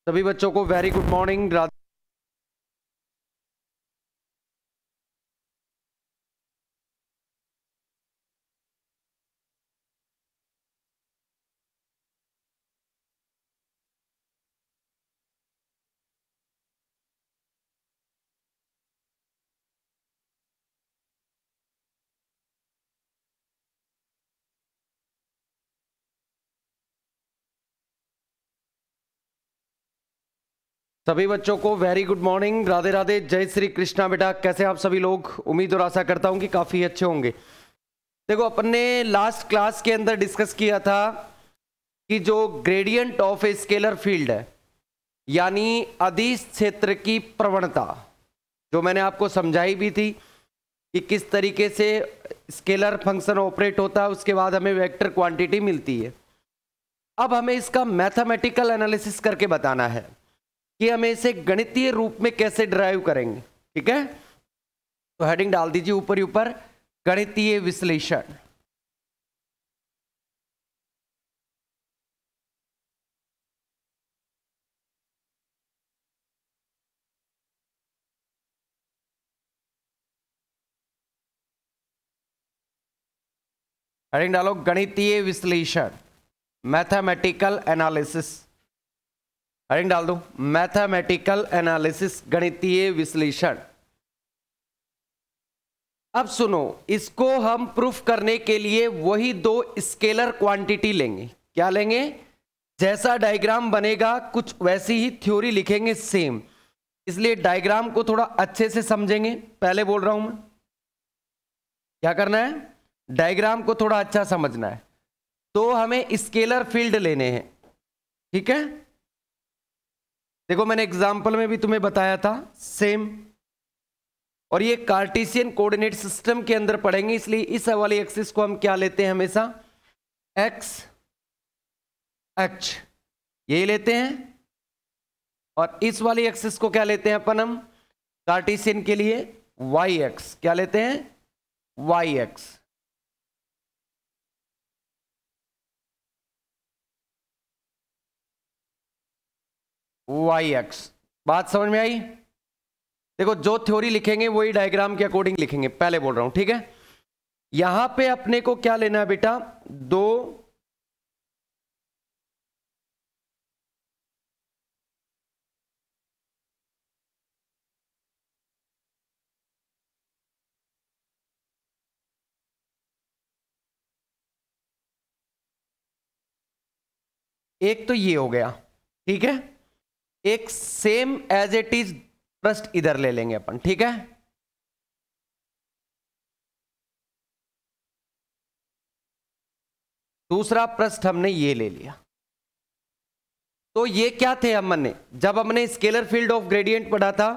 सभी बच्चों को वेरी गुड मॉर्निंग। सभी बच्चों को very good morning, Radhe Radhe, जय श्री कृष्णा। बेटा कैसे आप सभी लोग? उम्मीद और आशा करता हूं कि काफी अच्छे होंगे। देखो, अपन ने लास्ट क्लास के अंदर डिस्कस किया था कि जो gradient of a scalar field है, यानी अदिश क्षेत्र की प्रवणता, जो मैंने आपको समझाई भी थी कि किस तरीके से स्केलर फंक्शन ऑपरेट होता है, उसके बाद हमें वेक्टर क्वांटिटी मिलती है। अब हमें इसका मैथमेटिकल एनालिसिस करके बताना है कि हमें इसे गणितीय रूप में कैसे ड्राइव करेंगे। ठीक है, तो हेडिंग डाल दीजिए ऊपर ही ऊपर, गणितीय विश्लेषण। हेडिंग डालो गणितीय विश्लेषण, मैथमेटिकल एनालिसिस। हेडिंग डाल दो मैथमेटिकल एनालिसिस, गणितीय विश्लेषण। अब सुनो, इसको हम प्रूफ करने के लिए वही दो स्केलर क्वांटिटी लेंगे। क्या लेंगे? जैसा डायग्राम बनेगा कुछ वैसी ही थ्योरी लिखेंगे, सेम। इसलिए डायग्राम को थोड़ा अच्छे से समझेंगे। पहले बोल रहा हूं मैं, क्या करना है? डायग्राम को थोड़ा अच्छा समझना है। तो हमें स्केलर फील्ड लेने हैं। ठीक है, देखो मैंने एग्जाम्पल में भी तुम्हें बताया था, सेम। और ये कार्टेशियन कोऑर्डिनेट सिस्टम के अंदर पढ़ेंगे, इसलिए इस वाली एक्सिस को हम क्या लेते हैं? हमेशा एक्स एच, यही लेते हैं। और इस वाली एक्सिस को क्या लेते हैं अपन? हम कार्टेशियन के लिए वाई एक्स। क्या लेते हैं? Y x. वाई एक्स, बात समझ में आई? देखो, जो थ्योरी लिखेंगे वही डायग्राम के अकॉर्डिंग लिखेंगे, पहले बोल रहा हूं। ठीक है, यहां पे अपने को क्या लेना है बेटा? दो एक तो ये हो गया, ठीक है। एक सेम एज इट इज पृष्ठ इधर ले लेंगे अपन, ठीक है। दूसरा पृष्ठ हमने ये ले लिया। तो ये क्या थे हमने, जब हमने स्केलर फील्ड ऑफ ग्रेडियंट पढ़ा था,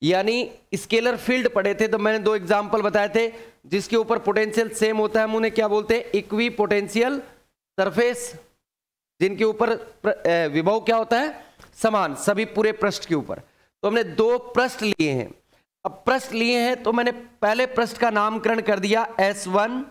यानी स्केलर फील्ड पढ़े थे, तो मैंने दो एग्जांपल बताए थे जिसके ऊपर पोटेंशियल सेम होता है। हम उन्हें क्या बोलते हैं? Equi potential surface. जिनके ऊपर विभव क्या होता है? समान, सभी पूरे पृष्ठ के ऊपर। तो हमने दो पृष्ठ लिए हैं। अब पृष्ठ लिए हैं तो मैंने पहले पृष्ठ का नामकरण कर दिया S1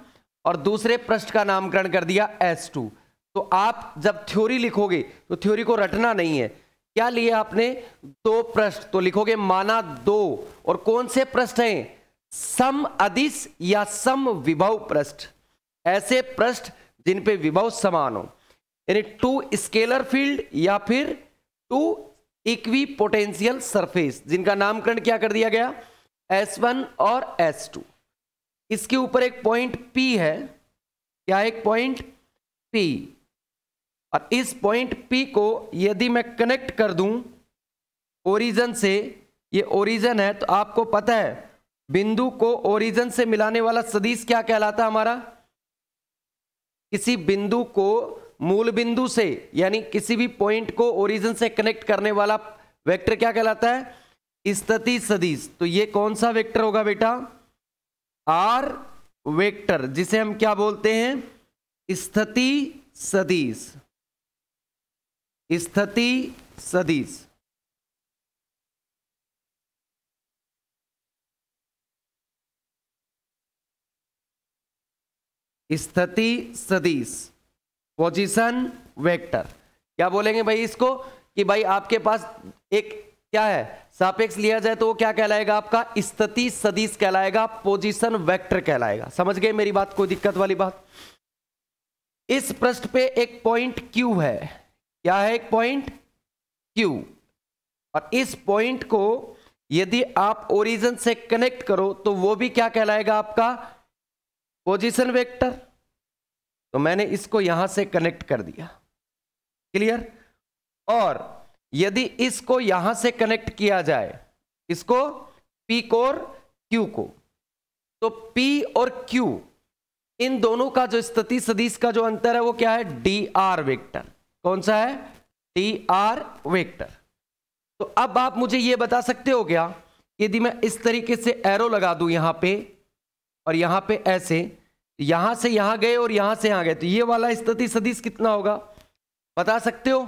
और दूसरे पृष्ठ का नामकरण कर दिया S2। तो आप जब थ्योरी लिखोगे तो थ्योरी को रटना नहीं है। क्या लिया आपने? दो पृष्ठ, तो लिखोगे माना दो। और कौन से पृष्ठ हैं? सम अदिश या सम विभव पृष्ठ, ऐसे पृष्ठ जिन पे विभव समान हो, यानी टू स्केलर फील्ड या फिर टू इक्वी पोटेंशियल सरफेस, जिनका नामकरण क्या कर दिया गया? S1 और S2। इसके ऊपर एक पॉइंट P है। क्या? एक पॉइंट P। और इस पॉइंट P को यदि मैं कनेक्ट कर दूं ओरिजिन से, ये ओरिजिन है, तो आपको पता है बिंदु को ओरिजिन से मिलाने वाला सदिश क्या कहलाता है हमारा? किसी बिंदु को मूल बिंदु से, यानी किसी भी पॉइंट को ओरिजिन से कनेक्ट करने वाला वेक्टर क्या कहलाता है? स्थिति सदिश। तो ये कौन सा वेक्टर होगा बेटा? आर वेक्टर, जिसे हम क्या बोलते हैं? स्थिति सदिश। स्थिति सदिश। स्थिति सदिश, पोजीशन वेक्टर। क्या बोलेंगे भाई इसको? कि भाई आपके पास एक क्या है, सापेक्ष लिया जाए तो वो क्या कहलाएगा, आपका स्थिति सदिश कहलाएगा, पोजीशन वेक्टर कहलाएगा। समझ गए मेरी बात, कोई दिक्कत वाली बात? इस पृष्ठ पे एक पॉइंट Q है, क्या है, एक पॉइंट Q, और इस पॉइंट को यदि आप ओरिजिन से कनेक्ट करो तो वो भी क्या कहलाएगा, आपका पोजीशन वेक्टर। तो मैंने इसको यहां से कनेक्ट कर दिया, क्लियर। और यदि इसको यहां से कनेक्ट किया जाए, इसको P को और Q को, तो P और Q इन दोनों का जो स्थिति सदिश का जो अंतर है वो क्या है, dr वेक्टर। कौन सा है, dr वेक्टर। तो अब आप मुझे ये बता सकते हो क्या, यदि मैं इस तरीके से एरो लगा दूं यहां पे और यहां पे ऐसे, यहां से यहां गए और यहां से यहां गए, तो ये वाला स्थिति सदिश कितना होगा, बता सकते हो?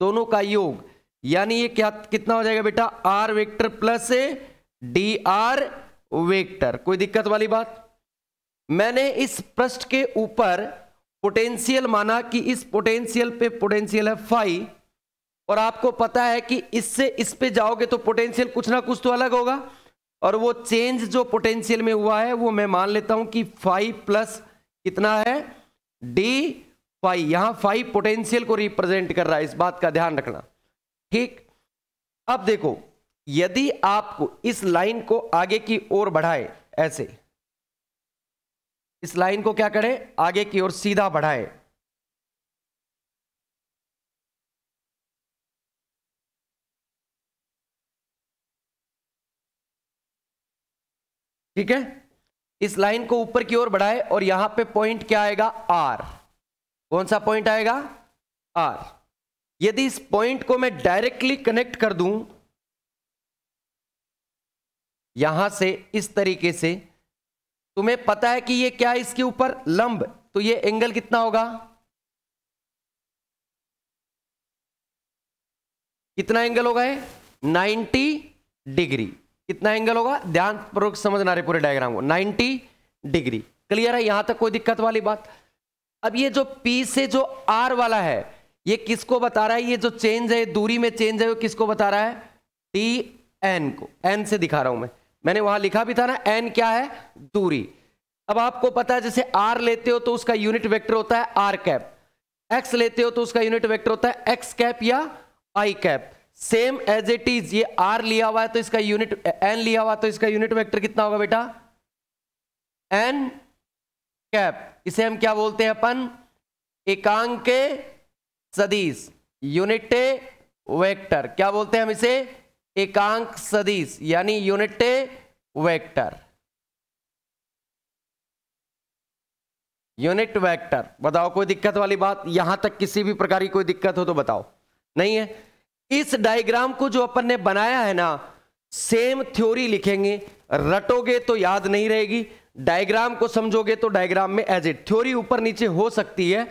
दोनों का योग, यानी ये क्या कितना हो जाएगा बेटा, r vector plus dr vector. कोई दिक्कत वाली बात? मैंने इस पृष्ठ के ऊपर पोटेंशियल माना कि इस पोटेंशियल पे पोटेंशियल है फाई, और आपको पता है कि इससे इस पे जाओगे तो पोटेंशियल कुछ ना कुछ तो अलग होगा, और वो चेंज जो पोटेंशियल में हुआ है वो मैं मान लेता हूं कि फाई प्लस कितना है, डी फाई। यहां फाई पोटेंशियल को रिप्रेजेंट कर रहा है, इस बात का ध्यान रखना, ठीक। अब देखो, यदि आपको इस लाइन को आगे की ओर बढ़ाए, ऐसे इस लाइन को क्या करे, आगे की ओर सीधा बढ़ाए, ठीक है, इस लाइन को ऊपर की ओर बढ़ाए और यहां पे पॉइंट क्या आएगा, R। कौन सा पॉइंट आएगा, R। यदि इस पॉइंट को मैं डायरेक्टली कनेक्ट कर दूं यहां से इस तरीके से, तुम्हें पता है कि ये क्या है, इसके ऊपर लंब, तो ये एंगल कितना होगा, कितना एंगल होगा, 90 डिग्री। कितना एंगल होगा, ध्यान पूर्वक समझना रहे पूरे डायग्राम को, 90 डिग्री। क्लियर है, यहां तक कोई दिक्कत वाली बात? अब ये जो P से जो R वाला है, ये किसको बता रहा है, ये जो चेंज है, दूरी में चेंज है, वो किसको बता रहा है, dn को। n से दिखा रहा हूं मैंने वहां लिखा भी था ना, n क्या है, दूरी। अब आपको पता है जैसे R लेते हो तो उसका यूनिट वेक्टर होता है r कैप, x लेते हो तो उसका यूनिट वेक्टर होता है x कैप या i cap. Same as it is, ये R लिया हुआ है तो इसका यूनिट, n लिया हुआ तो इसका यूनिट वेक्टर कितना होगा बेटा, n कैप। इसे हम क्या बोलते हैं अपन, एकांक सदिश, यूनिट वेक्टर। क्या बोलते हैं हम इसे, एकांक सदिश यानी यूनिट वेक्टर, यूनिट वेक्टर। बताओ कोई दिक्कत वाली बात, यहां तक किसी भी प्रकार की कोई दिक्कत हो तो बताओ, नहीं है? इस डायग्राम को जो अपन ने बनाया है ना, सेम थ्योरी लिखेंगे, रटोगे तो याद नहीं रहेगी, डायग्राम को समझोगे तो डायग्राम में एज इट। थ्योरी ऊपर नीचे हो सकती है,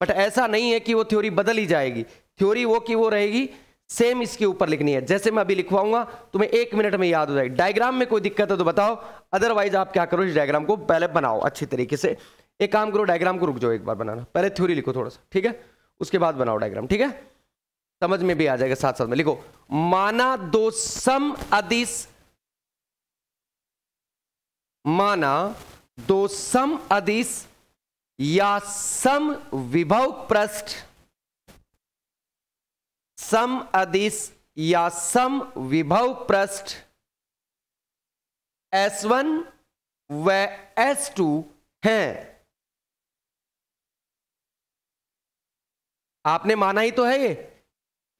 बट ऐसा नहीं है कि वो थ्योरी बदल ही जाएगी, थ्योरी वो की वो रहेगी, सेम इसके ऊपर लिखनी है। जैसे मैं अभी लिखवाऊंगा तुम्हें 1 मिनट में याद हो जाएगी। डायग्राम में कोई दिक्कत है तो बताओ, अदरवाइज आप क्या करो, इस डायग्राम को पहले बनाओ अच्छी तरीके से। एक काम करो, डायग्राम को रुक जाओ एक बार बनाना, पहले थ्योरी लिखो थोड़ा सा, ठीक है, उसके बाद बनाओ डायग्राम, ठीक है, समझ में भी आ जाएगा साथ साथ में। लिखो, माना दो सम अदिश, माना दो सम अदिश या सम विभव पृष्ठ, सम अदिश या सम विभव पृष्ठ S1 व S2 हैं। आपने माना ही तो है, ये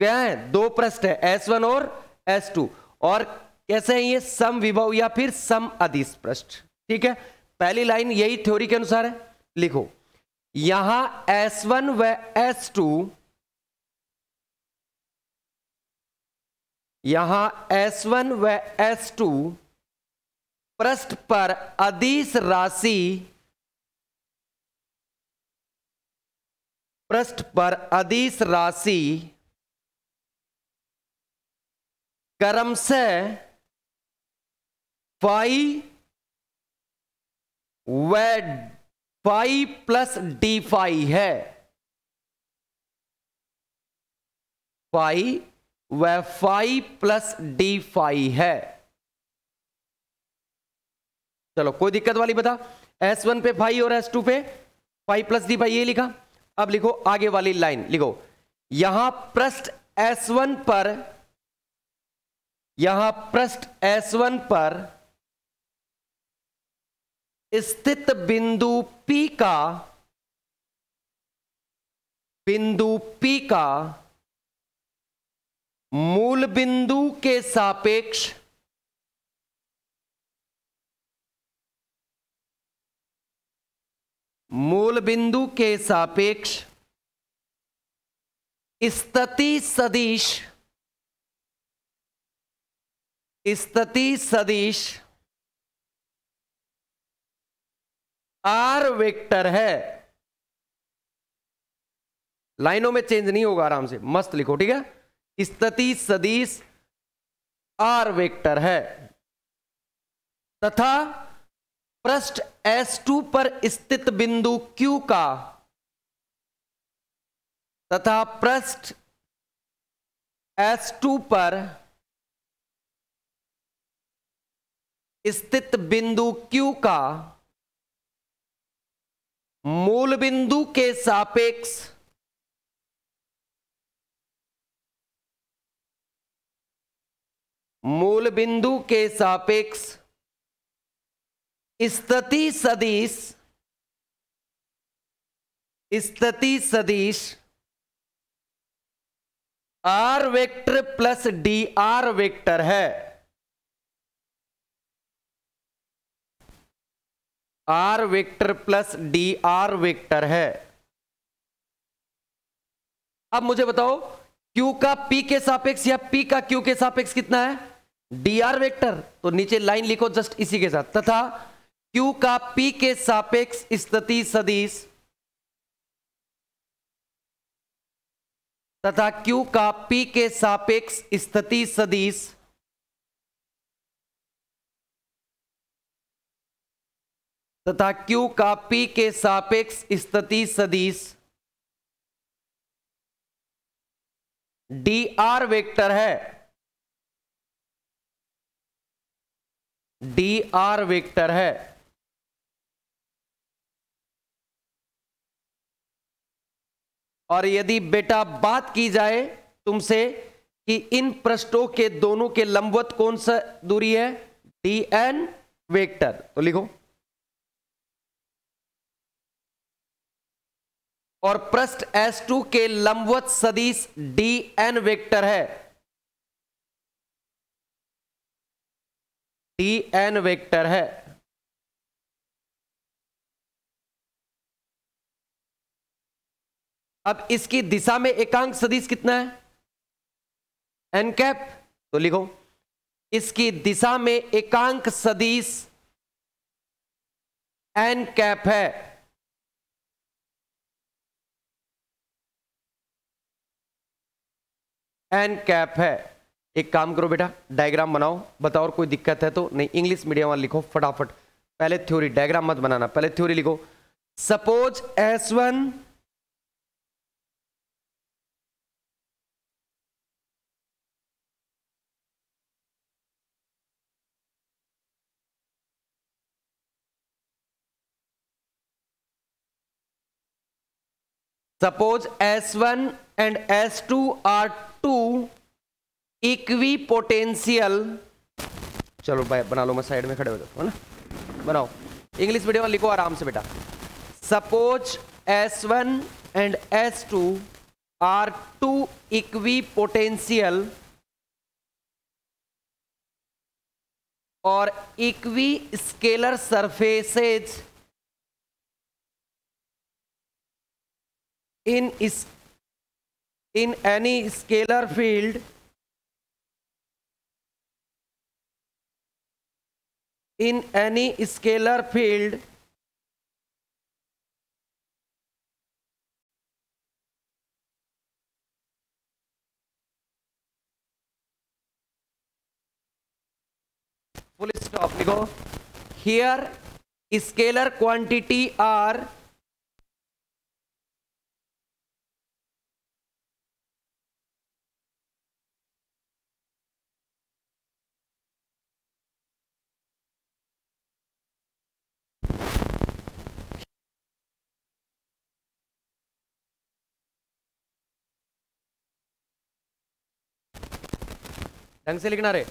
क्या है, दो पृष्ठ है S1 और S2, और कैसे है ये, सम विभव या फिर सम अदिश पृष्ठ, ठीक है। पहली लाइन यही थ्योरी के अनुसार है, लिखो यहां S1 व S2, यहां S1 व S2 पृष्ठ पर अदिश राशि, पृष्ठ पर अदिश राशि क्रमशः फाई व फाई प्लस डी फाई है। फाई वह फाई प्लस डी फाई है। चलो कोई दिक्कत वाली बता, S1 पे फाई और S2 पे फाई प्लस डी फाई, ये लिखा। अब लिखो आगे वाली लाइन, लिखो यहां पृष्ठ S1 पर, यहां पृष्ठ S1 पर स्थित बिंदु P का, बिंदु P का मूल बिंदु के सापेक्ष मूल बिंदु के सापेक्ष स्थिति सदिश, स्थिति सदिश आर वेक्टर है। लाइनों में चेंज नहीं होगा, आराम से मस्त लिखो, ठीक है। स्थिति सदिश आर वेक्टर है तथा पृष्ठ S2 पर स्थित बिंदु Q का, तथा पृष्ठ S2 पर स्थित बिंदु Q का मूल बिंदु के सापेक्ष मूल बिंदु के सापेक्ष स्थिति सदिश, स्थिति सदिश R vector plus D are vector है। R vector plus D are vector है। अब मुझे बताओ Q का P के सापेक्ष या P का Q के सापेक्ष कितना है? D R vector. तो नीचे लाइन लिखो जस्ट इसी के साथ, तथा Q का P के सापेक्ष स्थिति सदिश, तथा Q का P के सापेक्ष स्थिति सदिश तथा Q का P के सापेक्ष स्थिति सदिश डी आर वेक्टर है। डी आर वेक्टर है। और यदि बेटा बात की जाए तुमसे कि इन पृष्ठों के दोनों के लंबवत कौन सा दूरी है, डी एन वेक्टर, तो लिखो। और पृष्ठ S2 के लंबवत सदिश डी एन वेक्टर है। डी एन वेक्टर है। अब इसकी दिशा में एकांक सदिश कितना है? एन कैप, तो लिखो इसकी दिशा में एकांक सदिश एन कैप है। एन कैप है। एक काम करो बेटा, डायग्राम बनाओ, बताओ और कोई दिक्कत है तो। नहीं, इंग्लिश मीडियम वाला लिखो फटाफट, पहले थ्योरी, डायग्राम मत बनाना, पहले थ्योरी लिखो। Suppose S1 Suppose S1 and S2 are two equipotential, चलो भाई बना लो, मैं साइड में खड़े हो जाता हूँ ना, बनाओ। इंग्लिश मीडियम लिखो आराम से बेटा। Suppose S1 and S2 are two equipotential or equi-scalar surfaces in any scalar field full stop लिखो। Here scalar quantity are ढंग से लिखना रे।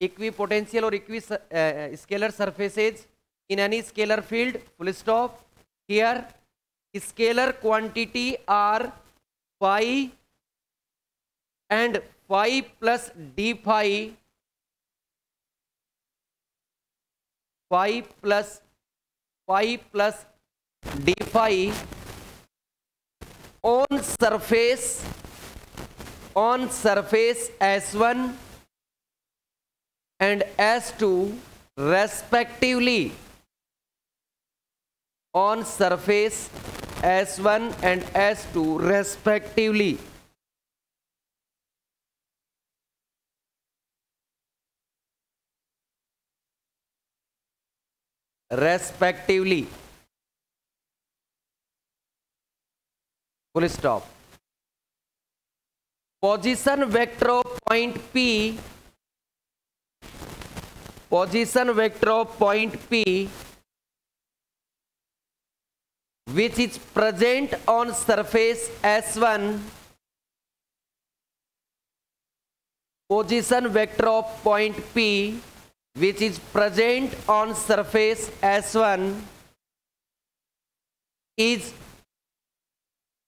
इक्वी पोटेंशियल और equiscalar surfaces in any scalar field, full stop. Here scalar quantity are phi and phi plus d phi, phi plus d phi on surface S1 and S2 respectively, on surface S1 and S2 respectively. Respectively, full stop. Position vector of point P, position vector of point P which is present on surface S1, position vector of point P which is present on surface S1 is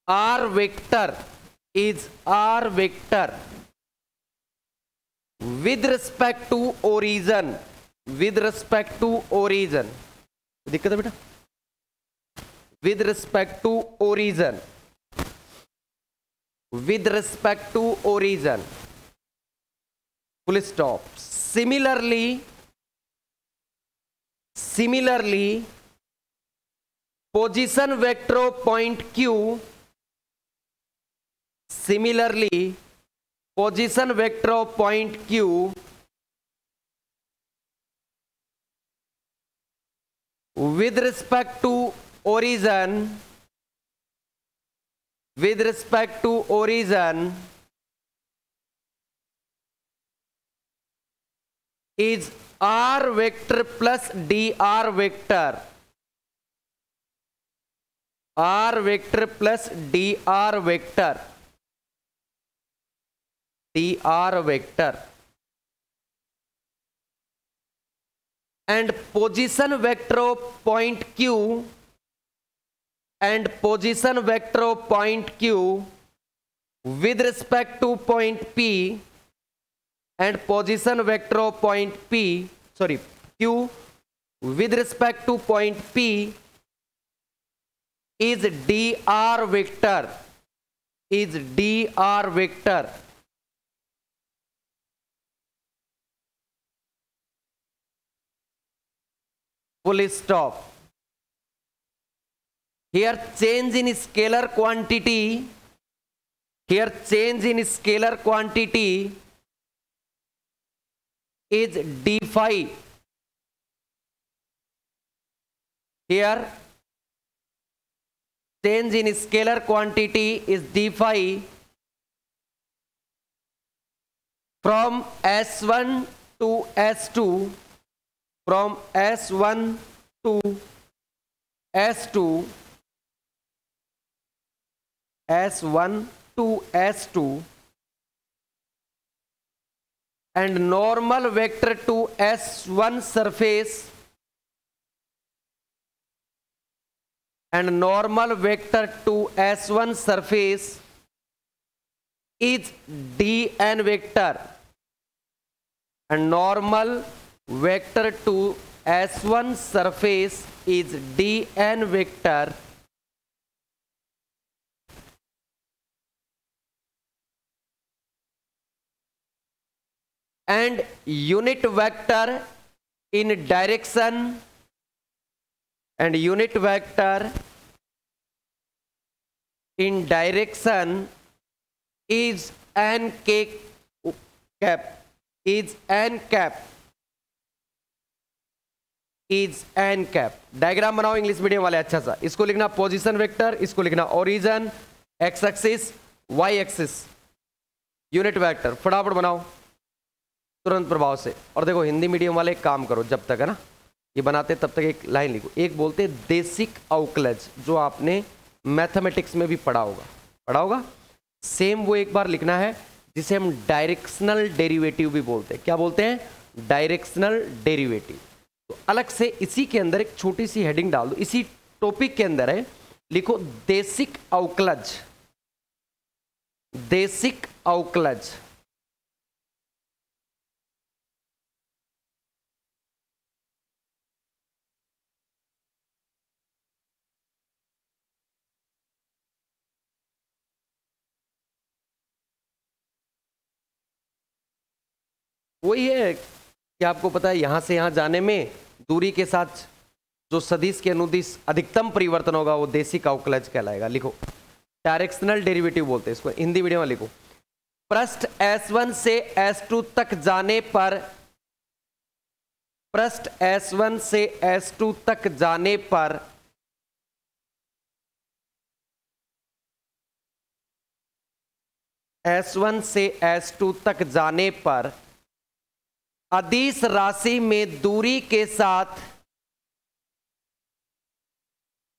R vector, is R vector with respect to origin, with respect to origin, दिक्कत है बेटा, with respect to origin, with respect to origin, full stop. Similarly, position vector of point Q, similarly position vector of point Q with respect to origin, with respect to origin is R vector plus dr vector, R vector plus dr vector, dr vector, and position vector of point Q, and position vector of point Q with respect to point P, and position vector of point P, sorry, Q with respect to point P is dr vector, is dr vector. Full stop. Here change in scalar quantity, here change in scalar quantity is d phi. Here change in scalar quantity is d phi from S1 to S2, from S1 to S2, S1 to S2, and normal vector to S1 surface, and normal vector to S1 surface is dn vector, and normal vector to S1 surface is dn vector, and unit vector in direction, and unit vector in direction is n cap, is n cap, is n cap. Diagram बनाओ English medium वाले अच्छा सा, इसको लिखना position vector, इसको लिखना origin, x axis, y axis, unit vector, फटाफट बनाओ तुरंत प्रभाव से। और देखो हिंदी मीडियम वाले काम करो, जब तक है ना ये बनाते तब तक एक लाइन लिखो। एक बोलते बेसिक आउटलेज, जो आपने मैथमेटिक्स में भी पढ़ा होगा, सेम वो एक बार लिखना है। जिसे हम डायरेक्शनल डेरिवेटिव भी बोलते हैं। क्या बोलते हैं? Directional derivative. तो अलग से इसी के अंदर एक छोटी सी हेडिंग डाल दो, इसी टॉपिक के अंदर है, लिखो देसिक अवकलज। देसिक अवकलज। वही है कि आपको पता है यहां से यहां जाने में दूरी के साथ जो सदिश के अनुदिश अधिकतम परिवर्तन होगा वो देसिक अवकलज कहलाएगा। लिखो डायरेक्शनल डेरिवेटिव बोलते हैं इसको, हिंदी मीडियम में लिखो। पृष्ठ S1 से S2 तक जाने पर, पृष्ठ S1 से S2 तक जाने पर S1 से S2 तक जाने पर अदिश राशि में दूरी के साथ,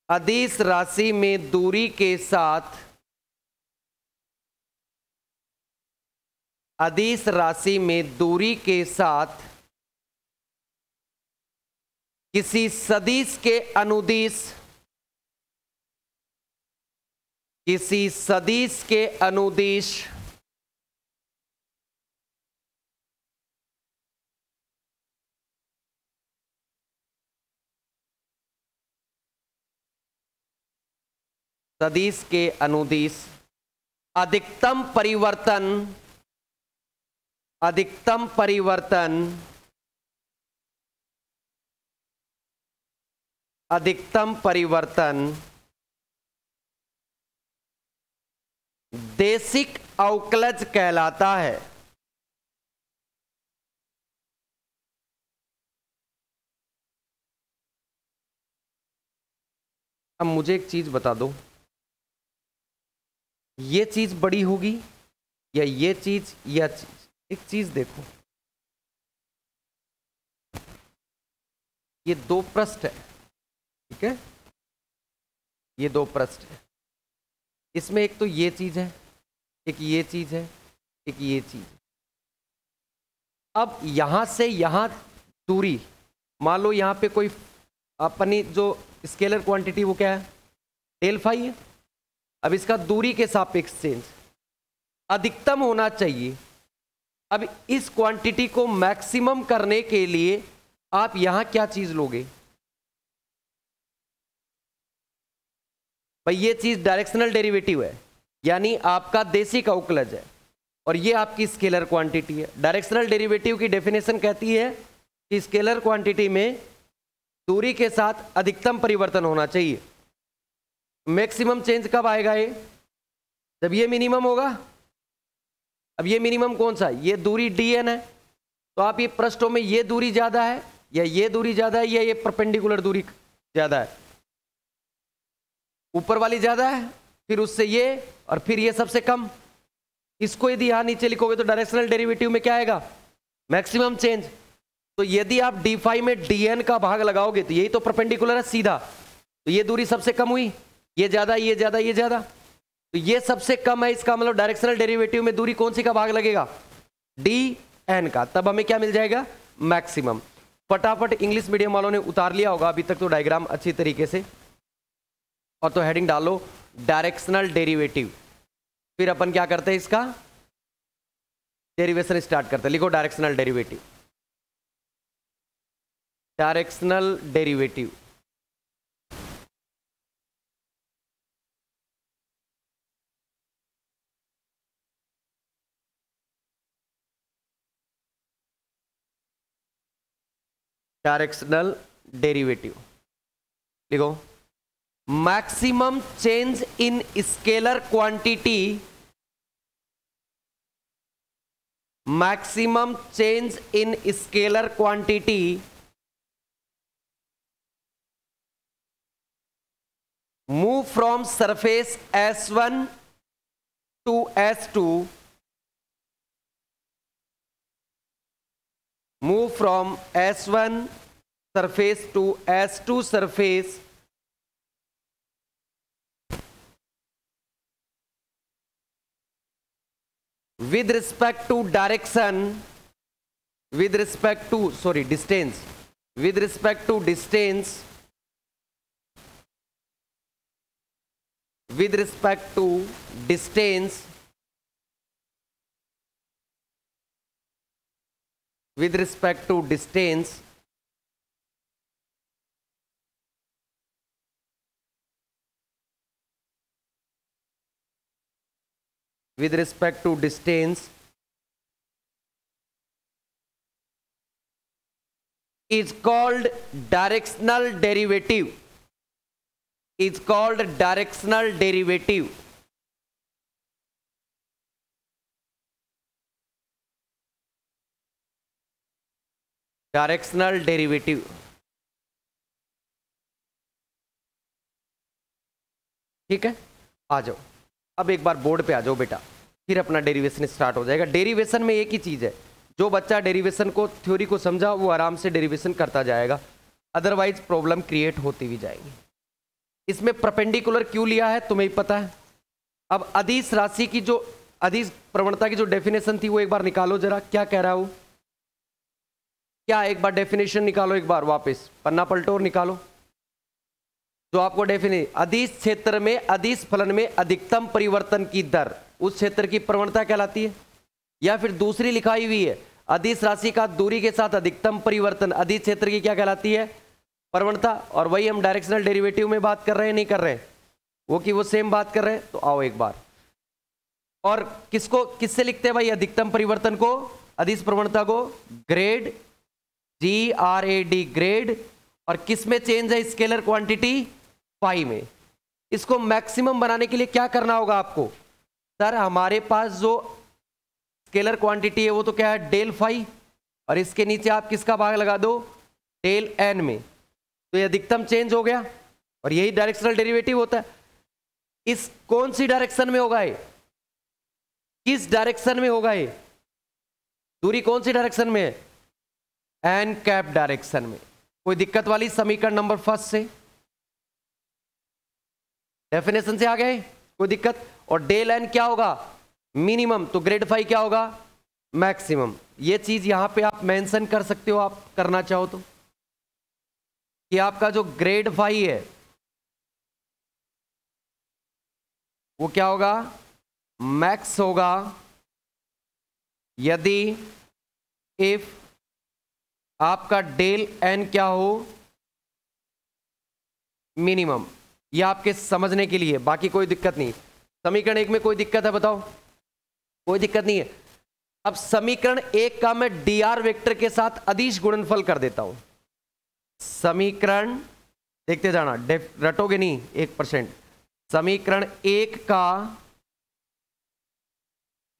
अदिश राशि में दूरी के साथ, अदिश राशि में दूरी के साथ किसी सदिश के अनुदिश, किसी सदिश के अनुदिश सदिश के अनुदिश अधिकतम परिवर्तन, अधिकतम परिवर्तन, अधिकतम परिवर्तन देसिक अवकलज कहलाता है। अब मुझे एक चीज बता दो, ये चीज बड़ी होगी या ये चीज या चीज? एक चीज देखो, ये दो पृष्ठ है, ठीक है, ये दो पृष्ठ है, इसमें एक तो ये चीज है, एक ये चीज है, एक ये चीज है। अब यहां से यहां दूरी, मान लो यहां पे कोई अपनी जो स्केलर क्वांटिटी वो क्या है? डेल फाई है। अब इसका दूरी के सापेक्ष चेंज अधिकतम होना चाहिए। अब इस क्वांटिटी को मैक्सिमम करने के लिए आप यहां क्या चीज लोगे? भाई ये चीज डायरेक्शनल डेरिवेटिव है, यानी आपका देसिक अवकलज है, और ये आपकी स्केलर क्वांटिटी है। डायरेक्शनल डेरिवेटिव की डेफिनेशन कहती है कि स्केलर क्वांटिटी में दूरी के साथ अधिकतम परिवर्तन होना चाहिए। मैक्सिमम चेंज कब आएगा? ये जब ये मिनिमम होगा। अब ये मिनिमम कौन सा है? ये दूरी dn है। तो आप ये पृष्ठों में ये दूरी ज्यादा है या ये दूरी ज्यादा है या ये परपेंडिकुलर दूरी ज्यादा है? ऊपर वाली ज्यादा है, फिर उससे ये, और फिर ये सबसे कम। इसको यदि यहां नीचे लिखोगे तो डायरेक्शनल डेरिवेटिव में क्या आएगा? Maximum change. तो यदि आप d5 में dn का भाग लगाओगे तो यही तो परपेंडिकुलर है सीधा, तो ये दूरी सबसे कम हुई, ये ज्यादा, ये ज्यादा, ये ज्यादा, तो ये सबसे कम है। इसका मतलब डायरेक्शनल डेरिवेटिव में दूरी कौन सी का भाग लगेगा? dn का। तब हमें क्या मिल जाएगा? मैक्सिमम। फटाफट इंग्लिश मीडियम वालों ने उतार लिया होगा अभी तक तो डायग्राम अच्छी तरीके से, और तो हेडिंग डालो डायरेक्शनल डेरिवेटिव। फिर अपन क्या करते हैं? इसका डेरिवेशन स्टार्ट करते हैं। लिखो directional derivative, directional derivative. Directional derivative लिखो maximum change in scalar quantity, maximum change in scalar quantity move from surface S1 to S2, move from S1 surface to S2 surface with respect to direction, with respect to distance, with respect to distance, with respect to distance, with respect to distance, with respect to distance is called directional derivative, is called directional derivative. Directional derivative. ठीक है, आ जाओ अब एक बार board पे आ जाओ बेटा, फिर अपना डेरिवेशन स्टार्ट हो जाएगा। डेरिवेशन में एक ही चीज है, जो बच्चा डेरिवेशन को थ्योरी को समझा वो आराम से डेरिवेशन करता जाएगा, अदरवाइज प्रॉब्लम क्रिएट होती भी जाएगी। इसमें परपेंडिकुलर क्यों लिया है तुम्हें ही पता है। अब अदिश राशि की जो अदिश प्रवणता की जो डेफिनेशन थी वो एक बार निकालो जरा, क्या कह रहा है वो, क्या एक बार डेफिनेशन निकालो, एक बार वापस पन्ना पलटो और निकालो जो आपको डेफिनेशन। अदिश क्षेत्र में अदिश फलन में अधिकतम परिवर्तन की दर उस क्षेत्र की प्रवणता कहलाती है, या फिर दूसरी लिखाई हुई है अदिश राशि का दूरी के साथ अधिकतम परिवर्तन अदिश क्षेत्र की क्या कहलाती है, प्रवणता। और वही हम डायरेक्शनल डेरिवेटिव में बात कर रहे हैं, नहीं कर रहे हैं वो कि वो सेम बात कर रहे हैं। तो आओ एक बार, और किसको किससे लिखते हैं भाई, अधिकतम परिवर्तन को अदिश प्रवणता को ग्रेड GRAD ग्रेड, और किस में चेंज है, स्केलर क्वांटिटी फाई में। इसको मैक्सिमम बनाने के लिए क्या करना होगा आपको, सर हमारे पास जो स्केलर क्वांटिटी है वो तो क्या है डेल फाई, और इसके नीचे आप किसका भाग लगा दो डेल एन में, तो ये अधिकतम चेंज हो गया, और यही डायरेक्शनल डेरिवेटिव होता है। इस कौन सी डायरेक्शन में होगा ये, किस डायरेक्शन में होगा ये, दूरी कौन सी डायरेक्शन में है, एन कैप डायरेक्शन में। कोई दिक्कत वाली समीकरण नंबर फर्स्ट से, डेफिनेशन से आ गए, कोई दिक्कत। और डेल एन क्या होगा मिनिमम, तो ग्रेड फाई क्या होगा मैक्सिमम। ये चीज यहां पे आप मेंशन कर सकते हो, आप करना चाहो तो, कि आपका जो ग्रेड फाई है वो क्या होगा मैक्स होगा यदि इफ आपका डेल एन क्या हो मिनिमम। ये आपके समझने के लिए, बाकी कोई दिक्कत नहीं। समीकरण एक में कोई दिक्कत है बताओ, कोई दिक्कत नहीं है। अब समीकरण एक का मैं dr वेक्टर के साथ अदिश गुणनफल कर देता हूं। समीकरण देखते जाना, रटोगे नहीं 1%। समीकरण एक का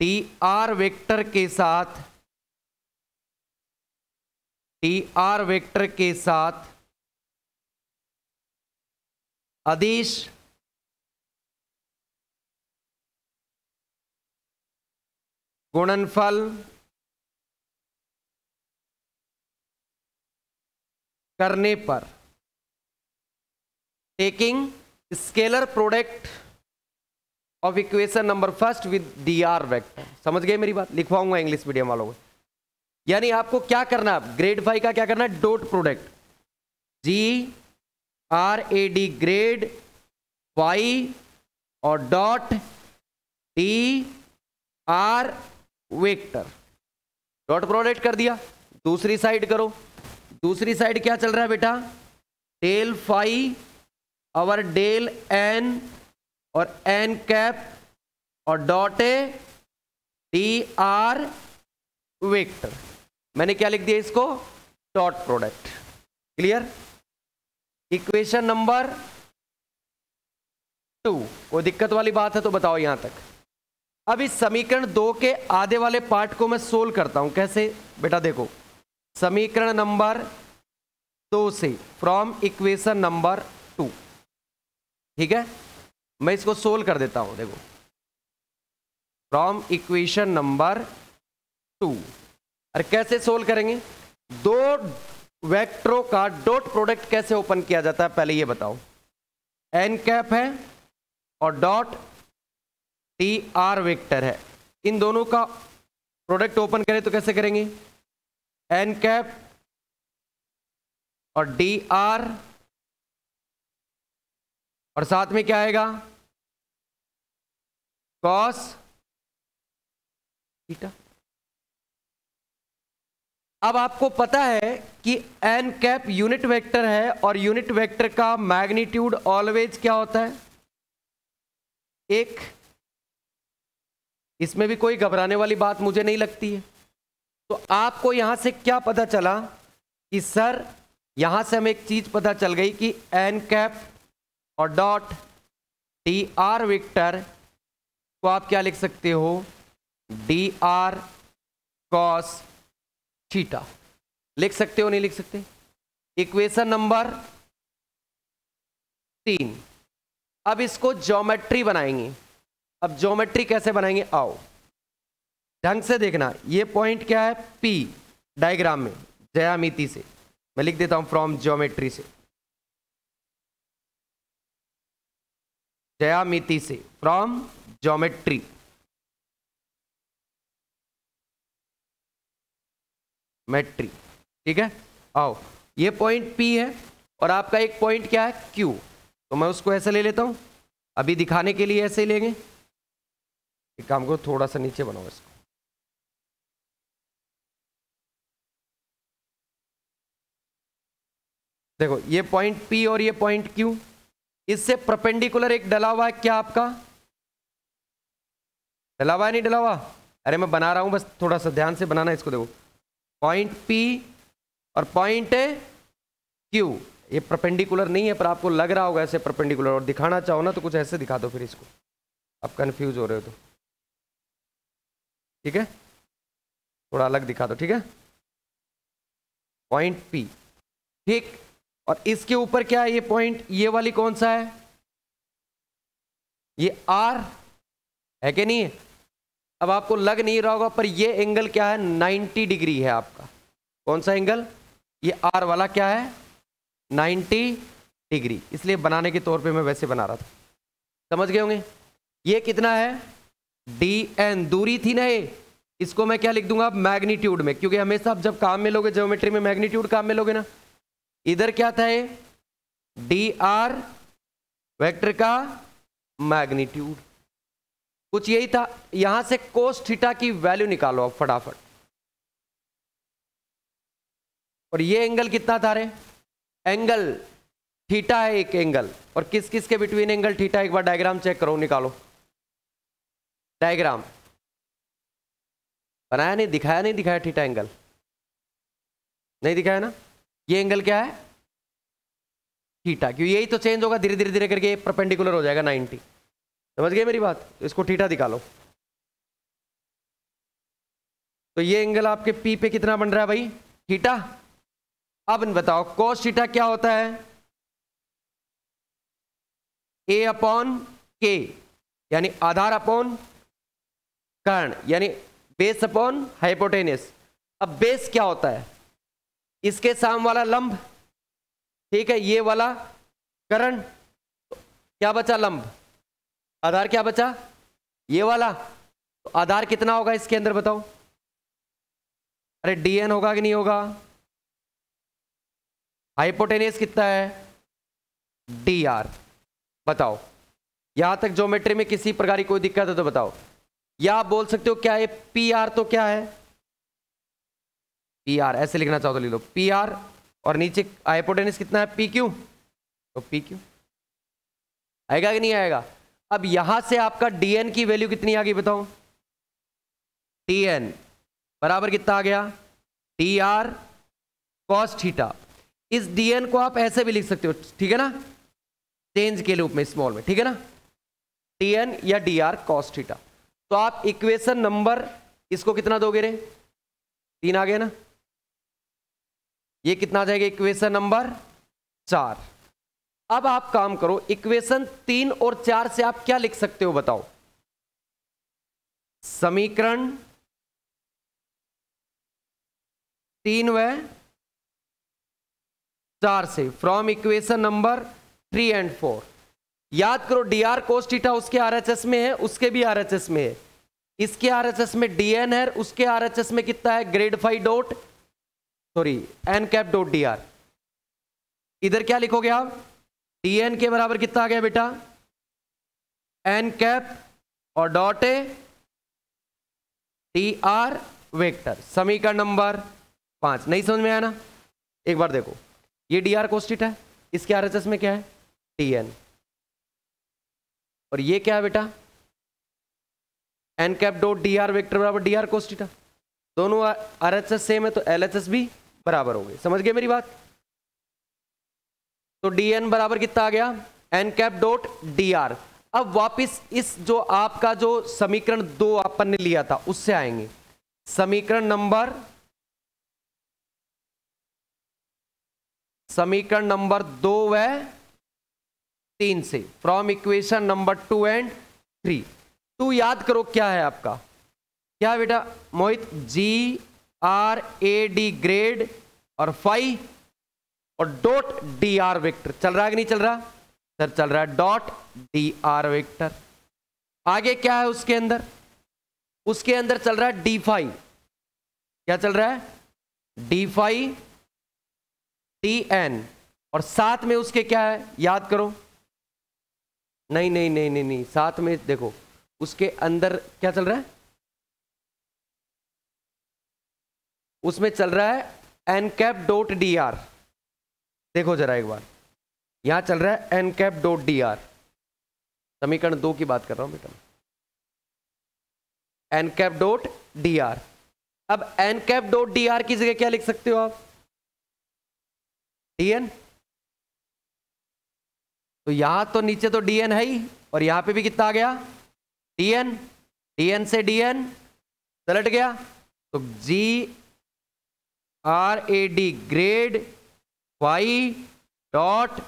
dr वेक्टर के साथ अदिश गुणनफल करने पर taking scalar product of equation number first with dr vector. समझ गए मेरी बात, लिखवाऊंगा इंग्लिश मीडियम वालों को। यानी आपको क्या करना है, ग्रेड फाई का क्या करना है, dot product GRAD grad phi और dot dr vector, dot product कर दिया। दूसरी साइड करो, दूसरी साइड क्या चल रहा है बेटा, डेल फाई और डेल एन और एन कैप और डॉट dr वेक्टर। मैंने क्या लिख दिया इसको, dot product. Clear. Equation number 2, कोई दिक्कत वाली बात है तो बताओ यहां तक। अब इस समीकरण 2 के आधे वाले पार्ट को मैं सोल्व करता हूं। कैसे बेटा, देखो समीकरण नंबर 2 से फ्रॉम इक्वेशन नंबर 2, ठीक है, मैं इसको सोल्व कर देता हूं। देखो फ्रॉम इक्वेशन नंबर 2, और कैसे सोल्व करेंगे, दो वेक्टरों का डॉट प्रोडक्ट कैसे ओपन किया जाता है पहले ये बताओ। एन कैप है और डॉट dr वेक्टर है, इन दोनों का प्रोडक्ट ओपन करें तो कैसे करेंगे, एन कैप और डी आर, और साथ में क्या आएगा, कॉस थीटा। अब आपको पता है कि एन कैप यूनिट वेक्टर है और यूनिट वेक्टर का मैग्नीट्यूड ऑलवेज क्या होता है, एक। इसमें भी कोई घबराने वाली बात मुझे नहीं लगती है। तो आपको यहां से क्या पता चला कि सर, यहां से हमें एक चीज पता चल गई कि एन कैप और डॉट डी आर वेक्टर को आप क्या लिख सकते हो, डी आर कॉस थीटा लिख सकते हो, नहीं लिख सकते। Equation number 3। अब इसको ज्योमेट्री बनाएंगे। अब ज्योमेट्री कैसे बनाएंगे, आओ ढंग से देखना। ये पॉइंट क्या है, P डायग्राम में ज्यामिति से मैं लिख देता हूं, फ्रॉम ज्योमेट्री से, ज्यामिति से, फ्रॉम ज्योमेट्री। मेट्री, ठीक है। आओ, ये पॉइंट P है और आपका एक पॉइंट क्या है, Q। तो मैं उसको ऐसे ले लेता हूं, अभी दिखाने के लिए ऐसे ही लेंगे। एक काम को थोड़ा सा नीचे बनाओ इसको, देखो ये पॉइंट P और ये पॉइंट Q, इससे परपेंडिकुलर एक डला हुआ है, क्या आपका डला हुआ है, नहीं डला हुआ, अरे मैं बना रहा हूं, बस थोड़ा सा ध्यान से बनाना इसको। देखो पॉइंट P और पॉइंट Q, ये परपेंडिकुलर नहीं है पर आपको लग रहा होगा ऐसे परपेंडिकुलर, और दिखाना चाहो ना तो कुछ ऐसे दिखा दो फिर इसको, आप कंफ्यूज हो रहे हो तो, ठीक है, थोड़ा अलग दिखा दो, ठीक है। पॉइंट P, ठीक, और इसके ऊपर क्या है, ये पॉइंट, ये वाली कौन सा है, ये R है कि नहीं है। अब आपको लग नहीं रहा होगा पर ये एंगल क्या है, 90 डिग्री है आपका। कौन सा एंगल, ये R वाला क्या है, 90 डिग्री, इसलिए बनाने के तौर पे मैं वैसे बना रहा था, समझ गए होंगे। ये कितना है, dn, दूरी थी ना ये, इसको मैं क्या लिख दूंगा, मैग्नीट्यूड में, क्योंकि हमेशा आप जब काम में लोगे ज्योमेट्री में मैग्नीट्यूड काम में लोगे ना। इधर क्या था ये, dr वेक्टर का मैग्नीट्यूड, कुछ यही था। यहां से कोस थीटा की वैल्यू निकालो आप फटाफट। और ये एंगल कितना था रे, एंगल थीटा है एक एंगल, और किस किस के बिटवीन एंगल थीटा, एक बार डायग्राम चेक करो, निकालो डायग्राम। बनाया नहीं, दिखाया नहीं, दिखाया थीटा एंगल नहीं दिखाया ना। ये एंगल क्या है, थीटा, क्यों, यही तो चेंज होगा धीरे धीरे धीरे करके, परपेंडिकुलर हो जाएगा 90, समझ गए मेरी बात। तो इसको थीटा दिखा लो। तो ये एंगल आपके P पे कितना बन रहा है भाई, थीटा। अब बताओ cos थीटा क्या होता है, A अपॉन K, यानी आधार अपॉन कर्ण, यानी बेस अपॉन हाइपोटेनस। अब बेस क्या होता है, इसके साम वाला लंब, ठीक है, ये वाला कर्ण, क्या बचा लंब, आधार क्या बचा, ये वाला। तो आधार कितना होगा इसके अंदर बताओ, अरे dn होगा कि नहीं होगा। हाइपोटेनस कितना है, dr। बताओ, यहां तक ज्योमेट्री में किसी प्रकार की कोई दिक्कत है तो बताओ। या आप बोल सकते हो क्या है, pr, तो क्या है pr, ऐसे लिखना चाहो तो लिख लो pr, और नीचे हाइपोटेनस कितना है, pq, तो pq आएगा कि नहीं आएगा। अब यहां से आपका dn की वैल्यू कितनी आ गई बताओ, dn बराबर कितना आ गया, dr cos थीटा। इस dn को आप ऐसे भी लिख सकते हो, ठीक है ना, चेंज के रूप में स्मॉल में, ठीक है ना, dn या dr cos थीटा। तो आप इक्वेशन नंबर, इसको कितना दोगे रे, 3 आ गया ना, ये कितना आ जाएगा, इक्वेशन नंबर 4। अब आप काम करो, इक्वेशन 3 और 4 से आप क्या लिख सकते हो बताओ, समीकरण 3 व 4 से, फ्रॉम इक्वेशन नंबर 3 एंड 4। याद करो dr cos थीटा उसके RHS में है, उसके भी RHS में है, इसके आरएचएस में डीएन है, उसके आरएचएस में कितना है, grad 5 dot sorry n cap dot D r. इधर क्या लिखोगे आप, डीएन के बराबर कितना आ गया बेटा, एन कैप और dot A D R vector. समीकरण नंबर 5। नहीं समझ में आया ना, एक बार देखो, ये डी आर कोस्टिट है, इसके आरएचएस में क्या है, टीएन, और ये क्या है बेटा, N cap dot D R vector बराबर डी आर कोस्टिटा। दोनों आरएचएस सेम है तो एलएचएस भी बराबर हो गए। समझ गए मेरी बात। तो डीएन बराबर कितना आ गया, n cap dot D R. अब वापिस इस जो आपका जो समीकरण 2 अपन ने लिया था उससे आएंगे। समीकरण नंबर 2 व 3 से, फ्रॉम इक्वेशन नंबर 2 एंड 3। 2 याद करो क्या है आपका, क्या है बेटा मोहित, जी आर ए डी ग्रेड और 5 और डॉट डी आर वेक्टर। चल रहा है कि नहीं चल रहा सर, चल रहा है, डॉट डी आर वेक्टर। आगे क्या है उसके अंदर, उसके अंदर चल रहा है डी 5, क्या चल रहा है, डी 5 डी एन, और साथ में उसके क्या है याद करो, नहीं नहीं नहीं नहीं नहीं, साथ में देखो उसके अंदर क्या चल रहा है, उसमें चल रहा है N cap dot D R. देखो जरा एक बार, यहां चल रहा है N cap dot D R, समीकरण 2 की बात कर रहा हूं बेटा, N cap dot D R. अब N cap dot D R की जगह क्या लिख सकते हो आप, डीएन। तो यहां तो नीचे तो डीएन है ही, और यहां पे भी कितना आ गया, डीएन। डीएन से डीएन पलट गया, तो G R A D grad 5 dot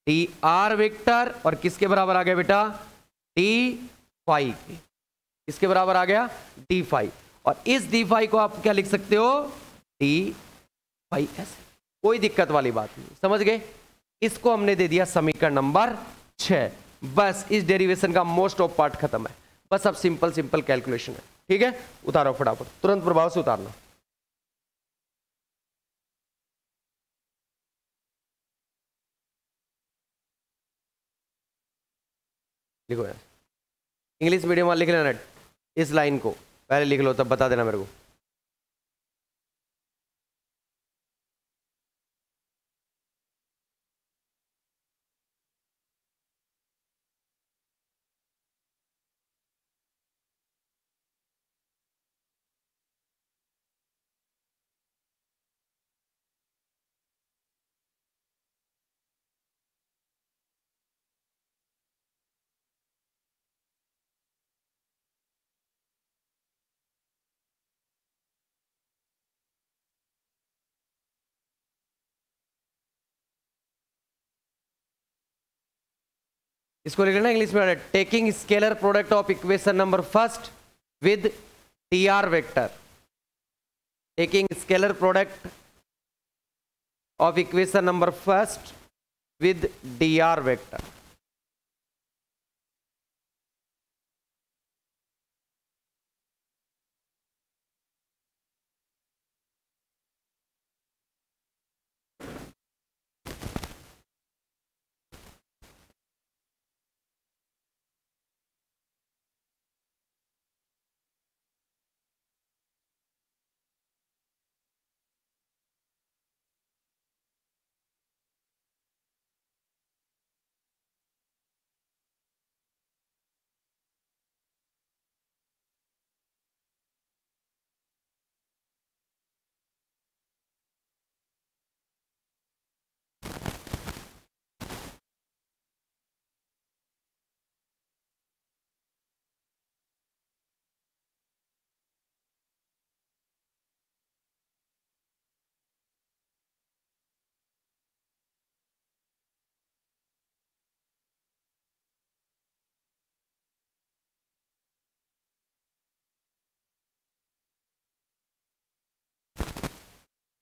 D R vector, और किसके बराबर आ गया बेटा, डी 5 के, किसके बराबर आ गया, डी 5। और इस डी 5 को आप क्या लिख सकते हो, डी 5 ऐसे, कोई दिक्कत वाली बात नहीं। समझ गए। इसको हमने दे दिया समीकरण नंबर 6। बस इस डेरिवेशन का मोस्ट ऑफ पार्ट खत्म है, बस अब सिंपल सिंपल कैलकुलेशन है। ठीक है, उतारो फटाफट, तुरंत प्रभाव से उतारना। लिखो यार, इंग्लिश मीडियम वाले लिख लेना, इस लाइन को पहले लिख लो, तब बता देना मेरे को। इसको लिख लेना इंग्लिश में, taking scalar product of equation number first with T R vector. Taking scalar product of equation number first with D R vector.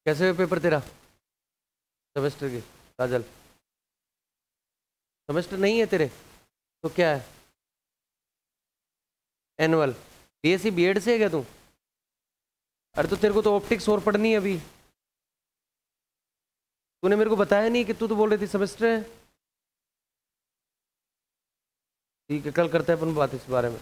कैसे हुए पेपर तेरा सेमेस्टर के, काजल? सेमेस्टर नहीं है तेरे तो क्या है, एनुअल। बीएससी बीएड से है क्या तू? अरे तो तेरे को तो ऑप्टिक्स और पढ़नी है अभी, तूने मेरे को बताया नहीं कि तू तो बोल रही थी सेमेस्टर है। ठीक है, कल करते हैं अपन बात इस बारे में।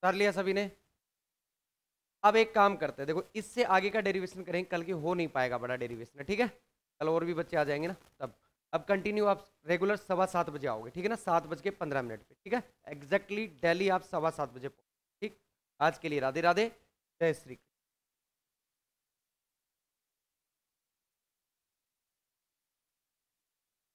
कर लिया सभी ने? अब एक काम करते हैं, देखो इससे आगे का डेरिवेशन करेंगे, कल की हो नहीं पाएगा बड़ा डेरिवेशन, ठीक है? कल और भी बच्चे आ जाएंगे ना तब। अब कंटिन्यू आप रेगुलर 7:15 आओगे, ठीक है ना? 7:15 पे, ठीक है? एग्जैक्टली डेली आप 7:15 ठीक? आज के लिए राधे राधे, जय श्री कृष्ण।